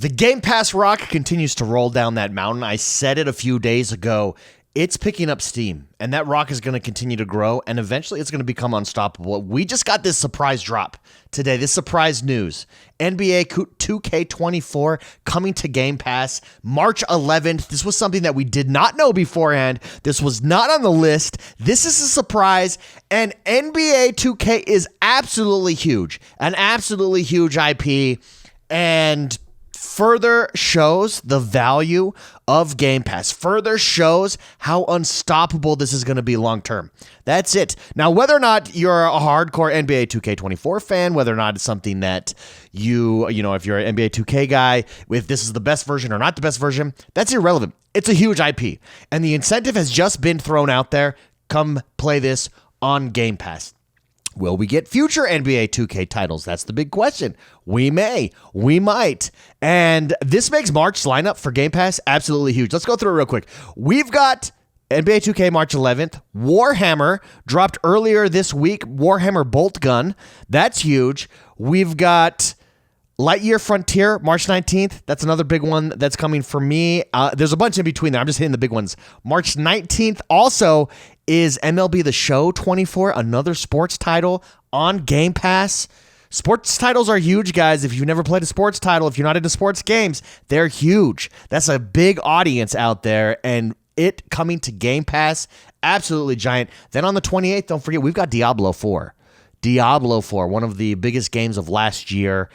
The Game Pass rock continues to roll down that mountain. I said it a few days ago. It's picking up steam, and that rock is going to continue to grow, and eventually it's going to become unstoppable. We just got this surprise drop today, this surprise news. NBA 2K24 coming to Game Pass March 11th. This was something that we did not know beforehand. This was not on the list. This is a surprise, and NBA 2K is absolutely huge, an absolutely huge IP, and further shows the value of Game Pass, further shows how unstoppable this is going to be long term. That's it. Now, whether or not you're a hardcore NBA 2K24 fan, whether or not it's something that if you're an NBA 2K guy, if this is the best version or not the best version, that's irrelevant. It's a huge IP, and the incentive has just been thrown out there. Come play this on Game Pass. Will we get future NBA 2K titles? That's the big question. We may. We might. And this makes March's lineup for Game Pass absolutely huge. Let's go through it real quick. We've got NBA 2K March 11th. Warhammer dropped earlier this week. Warhammer Bolt Gun. That's huge. We've got Lightyear Frontier, March 19th. That's another big one that's coming for me. There's a bunch in between there. I'm just hitting the big ones. March 19th also is MLB The Show 24, another sports title on Game Pass. Sports titles are huge, guys. If you've never played a sports title, if you're not into sports games, they're huge. That's a big audience out there, and it coming to Game Pass, absolutely giant. Then on the 28th, don't forget, we've got Diablo 4. Diablo 4, one of the biggest games of last year.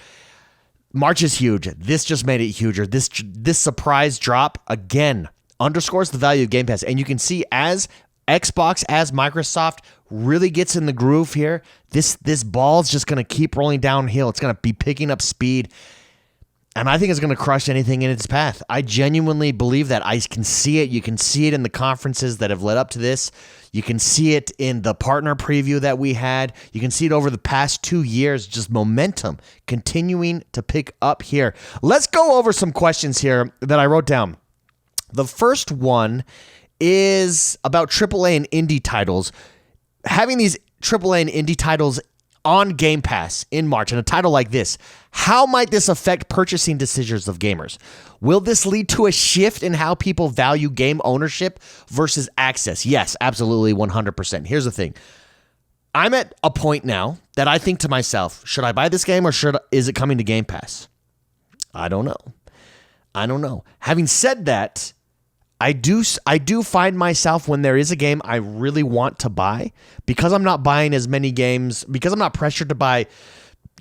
March is huge. This just made it huger. This surprise drop, again, underscores the value of Game Pass. And you can see as Xbox, as Microsoft really gets in the groove here, this ball's just going to keep rolling downhill. It's going to be picking up speed. And I think it's going to crush anything in its path. I genuinely believe that. I can see it. You can see it in the conferences that have led up to this. You can see it in the partner preview that we had. You can see it over the past 2 years, just momentum continuing to pick up here. Let's go over some questions here that I wrote down. The first one is about AAA and indie titles. Having these AAA and indie titles on Game Pass in March, and a title like this, how might this affect purchasing decisions of gamers? Will this lead to a shift in how people value game ownership versus access? Yes, absolutely, 100%. Here's the thing. I'm at a point now that I think to myself, should I buy this game or is it coming to Game Pass? I don't know. Having said that, I do find myself when there is a game I really want to buy, because I'm not buying as many games, because I'm not pressured to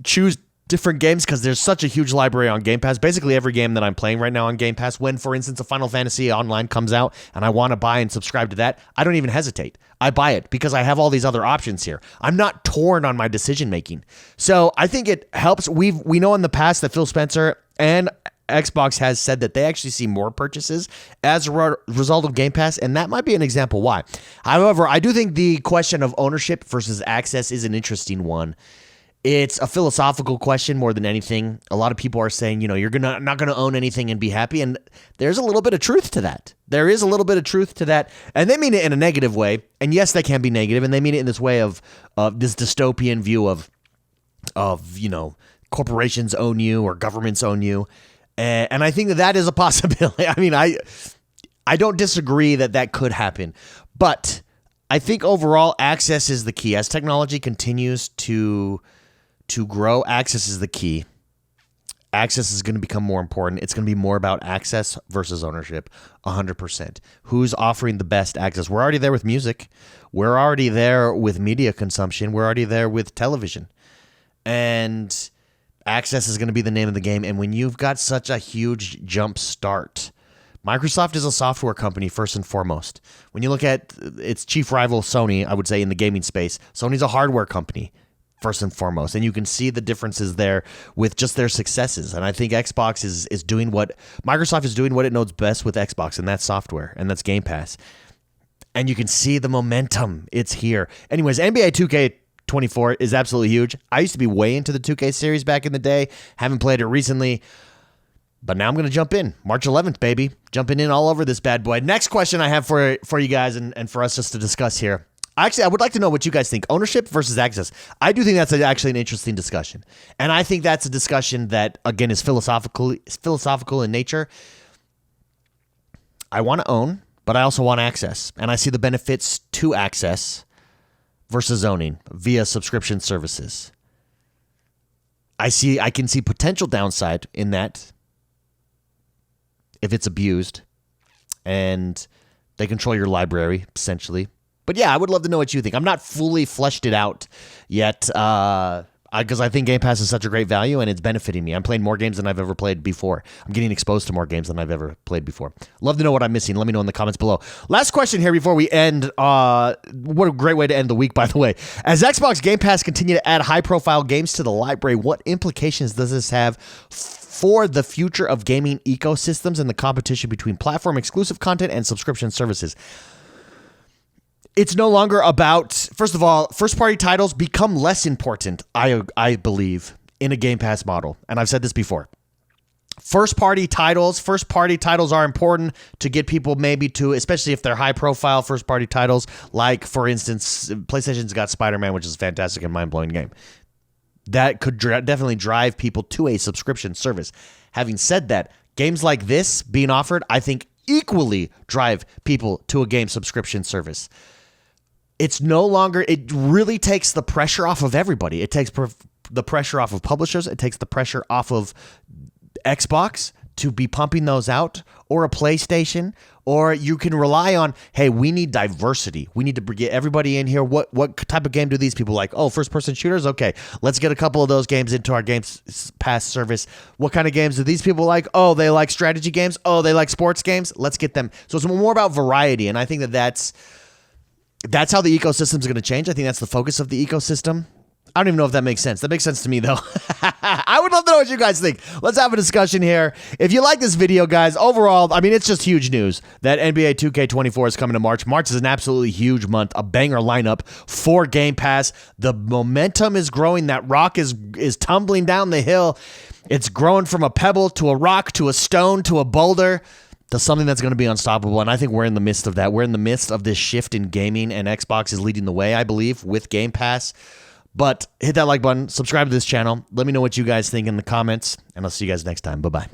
choose different games, because there's such a huge library on Game Pass. Basically every game that I'm playing right now on Game Pass, when, for instance, a Final Fantasy Online comes out and I want to buy and subscribe to that, I don't even hesitate. I buy it because I have all these other options here. I'm not torn on my decision making. So I think it helps. We know in the past that Phil Spencer and Xbox has said that they actually see more purchases as a result of Game Pass, and that might be an example why. However, I do think the question of ownership versus access is an interesting one. It's a philosophical question more than anything. A lot of people are saying, you're not going to own anything and be happy, and there's a little bit of truth to that. There is a little bit of truth to that, and they mean it in a negative way, and yes, they can be negative, and they mean it in this way of this dystopian view of corporations own you or governments own you. And I think that is a possibility. I mean, I don't disagree that could happen. But I think overall, access is the key. As technology continues to grow, access is the key. Access is going to become more important. It's going to be more about access versus ownership, 100%. Who's offering the best access? We're already there with music. We're already there with media consumption. We're already there with television. And access is going to be the name of the game. And when you've got such a huge jump start, Microsoft is a software company first and foremost. When you look at its chief rival, Sony, I would say in the gaming space, Sony's a hardware company first and foremost. And you can see the differences there with just their successes. And I think Xbox is doing Microsoft is doing what it knows best with Xbox, and that's software, and that's Game Pass. And you can see the momentum. It's here. Anyways, NBA 2K24 is absolutely huge. I used to be way into the 2K series back in the day. Haven't played it recently, but now I'm going to jump in. March 11th, baby. Jumping in all over this bad boy. Next question I have for you guys and for us just to discuss here. Actually, I would like to know what you guys think. Ownership versus access. I do think that's actually an interesting discussion. And I think that's a discussion that, again, is philosophical in nature. I want to own, but I also want access. And I see the benefits to access versus owning via subscription services. I can see potential downside in that if it's abused and they control your library, essentially. But yeah, I would love to know what you think. I'm not fully fleshed it out yet because I think Game Pass is such a great value and it's benefiting me. I'm playing more games than I've ever played before. I'm getting exposed to more games than I've ever played before. Love to know what I'm missing. Let me know in the comments below. Last question here before we end. What a great way to end the week, by the way. As Xbox Game Pass continue to add high-profile games to the library, what implications does this have for the future of gaming ecosystems and the competition between platform-exclusive content and subscription services? It's no longer about, first of all, first-party titles become less important, I believe, in a Game Pass model. And I've said this before. First-party titles are important to get people maybe to, especially if they're high-profile first-party titles, like, for instance, PlayStation's got Spider-Man, which is a fantastic and mind-blowing game. That could definitely drive people to a subscription service. Having said that, games like this being offered, I think, equally drive people to a game subscription service. It's no longer, it really takes the pressure off of everybody. It takes the pressure off of publishers. It takes the pressure off of Xbox to be pumping those out, or a PlayStation, or you can rely on, hey, we need diversity. We need to get everybody in here. What type of game do these people like? Oh, first-person shooters? Okay, let's get a couple of those games into our Game Pass service. What kind of games do these people like? Oh, they like strategy games. Oh, they like sports games. Let's get them. So it's more about variety, and I think that's how the ecosystem is going to change. I think that's the focus of the ecosystem. I don't even know if that makes sense. That makes sense to me, though. I would love to know what you guys think. Let's have a discussion here. If you like this video, guys, overall, I mean, it's just huge news that NBA 2K24 is coming to March. March is an absolutely huge month, a banger lineup for Game Pass. The momentum is growing. That rock is tumbling down the hill. It's growing from a pebble to a rock to a stone to a boulder to something that's going to be unstoppable. And I think we're in the midst of that. We're in the midst of this shift in gaming, and Xbox is leading the way, I believe, with Game Pass. But hit that like button, subscribe to this channel. Let me know what you guys think in the comments, and I'll see you guys next time. Bye-bye.